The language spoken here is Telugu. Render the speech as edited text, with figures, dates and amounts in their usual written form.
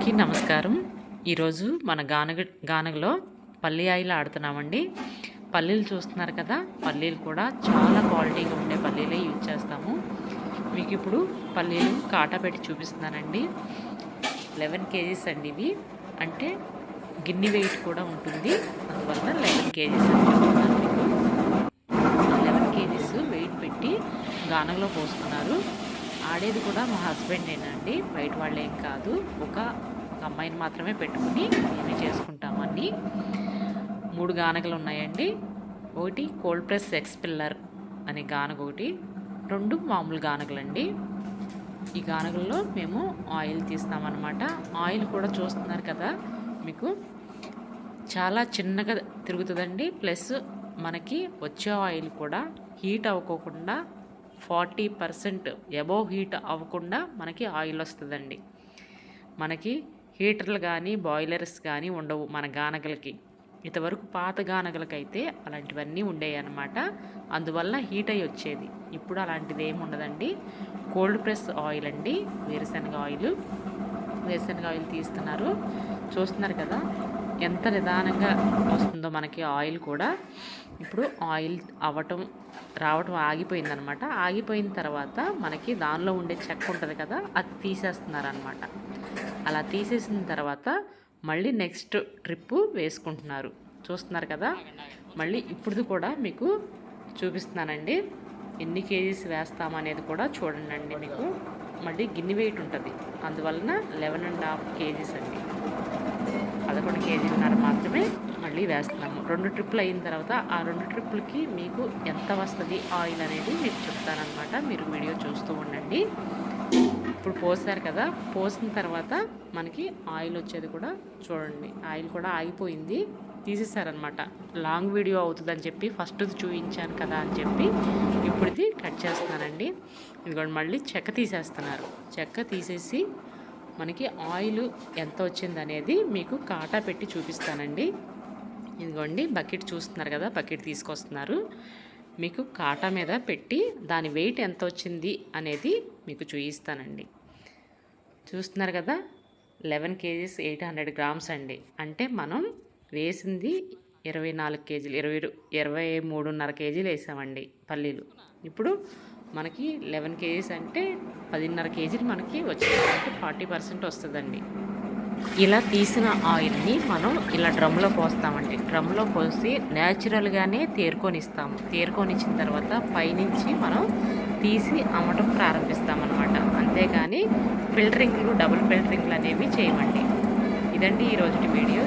అందరికీ నమస్కారం. ఈరోజు మన గానగలో పల్లి ఆయిల్ ఆడుతున్నామండి. పల్లీలు చూస్తున్నారు కదా, పల్లీలు కూడా చాలా క్వాలిటీగా ఉండే పల్లీలే యూజ్ చేస్తాము. మీకు ఇప్పుడు పల్లీలు కాటా పెట్టి చూపిస్తున్నానండి. 11 కేజీస్ అండి ఇవి, అంటే గిన్నె వెయిట్ కూడా ఉంటుంది, అందువల్ల 11 కేజీస్ అని చెప్తున్నాను మీకు. 11 కేజీస్ వెయిట్ పెట్టి గానగలో పోస్తున్నారు. ఆడేది కూడా మా హస్బెండేనండి, బయట వాళ్ళు ఏం కాదు. ఒక అమ్మాయిని మాత్రమే పెట్టుకుని మేమే చేసుకుంటాము అన్నీ. 3 గానగలు ఉన్నాయండి. ఒకటి కోల్డ్ ప్రెస్ ఎక్స్పిల్లర్ అనే గానగ, ఒకటి 2 మామూలు గానగలండి. ఈ గానగల్లో మేము ఆయిల్ తీస్తామన్నమాట. ఆయిల్ కూడా చూస్తున్నారు కదా, మీకు చాలా చిన్నగా తిరుగుతుందండి. ప్లస్ మనకి వచ్చే ఆయిల్ కూడా హీట్ అవ్వకోకుండా 40% అబోవ్ హీట్ అవ్వకుండా మనకి ఆయిల్ వస్తుందండి. మనకి హీటర్లు కానీ బాయిలర్స్ కానీ ఉండవు మన గానగలకి. ఇంతవరకు పాత గానగలకైతే అలాంటివన్నీ ఉండేవి అన్నమాట, అందువల్ల హీట్ అయ్యి వచ్చేది. ఇప్పుడు అలాంటిది ఏమి ఉండదండి. కోల్డ్ ప్రెస్ ఆయిల్ అండి, వేరుశనగ ఆయిల్ తీస్తున్నారు. చూస్తున్నారు కదా ఎంత నిదానంగా వస్తుందో మనకి ఆయిల్ కూడా. ఇప్పుడు ఆయిల్ రావటం ఆగిపోయిందనమాట. ఆగిపోయిన తర్వాత మనకి దానిలో ఉండే చెక్క ఉంటుంది కదా, అది తీసేస్తున్నారనమాట. అలా తీసేసిన తర్వాత మళ్ళీ నెక్స్ట్ ట్రిప్పు వేసుకుంటున్నారు. చూస్తున్నారు కదా, మళ్ళీ ఇప్పుడు కూడా మీకు చూపిస్తున్నానండి. ఎన్ని కేజీస్ వేస్తామనేది కూడా చూడండి. మీకు మళ్ళీ గిన్నె వెయిట్ ఉంటుంది, అందువలన 11.5 కేజీస్ అండి, 11 కేజీలన్నర మాత్రమే మళ్ళీ వేస్తున్నాము. 2 ట్రిప్పులు అయిన తర్వాత ఆ 2 ట్రిప్పులకి మీకు ఎంత వస్తుంది ఆయిల్ అనేది మీకు చెప్తానమాట. మీరు వీడియో చూస్తూ ఉండండి. ఇప్పుడు పోసారు కదా, పోసిన తర్వాత మనకి ఆయిల్ వచ్చేది కూడా చూడండి. ఆయిల్ కూడా ఆగిపోయింది, తీసేసారనమాట. లాంగ్ వీడియో అవుతుందని చెప్పి ఫస్ట్ చూపించాను కదా అని చెప్పి ఇప్పుడు ఇది కట్ చేస్తున్నానండి. ఇదిగోండి మళ్ళీ చెక్క తీసేస్తున్నారు. చెక్క తీసేసి మనకి ఆయిల్ ఎంత వచ్చింది అనేది మీకు కాటా పెట్టి చూపిస్తానండి. ఇదిగోండి బకెట్ చూస్తున్నారు కదా, బకెట్ తీసుకొస్తున్నారు. మీకు కాటా మీద పెట్టి దాని వెయిట్ ఎంత వచ్చింది అనేది మీకు చూపిస్తానండి. చూస్తున్నారు కదా, 11 కేజీస్ 800 గ్రామ్స్ అండి. అంటే మనం వేసింది 24 కేజీలు, 23.5 కేజీలు వేసామండి పల్లీలు. ఇప్పుడు మనకి 11 కేజీస్ అంటే 10.5 కేజీలు మనకి వచ్చేసరికి 40% వస్తుందండి. ఇలా తీసిన ఆయిల్ని మనం ఇలా డ్రమ్లో పోస్తామండి. డ్రమ్లో పోసి న్యాచురల్గానే తేరుకొనిచ్చిన తర్వాత పైనుంచి మనం తీసి అమ్మటం ప్రారంభిస్తామన్నమాట. అంతేగాని డబుల్ ఫిల్టరింగ్లు అనేవి చేయమండి. ఇదండి ఈరోజు వీడియో.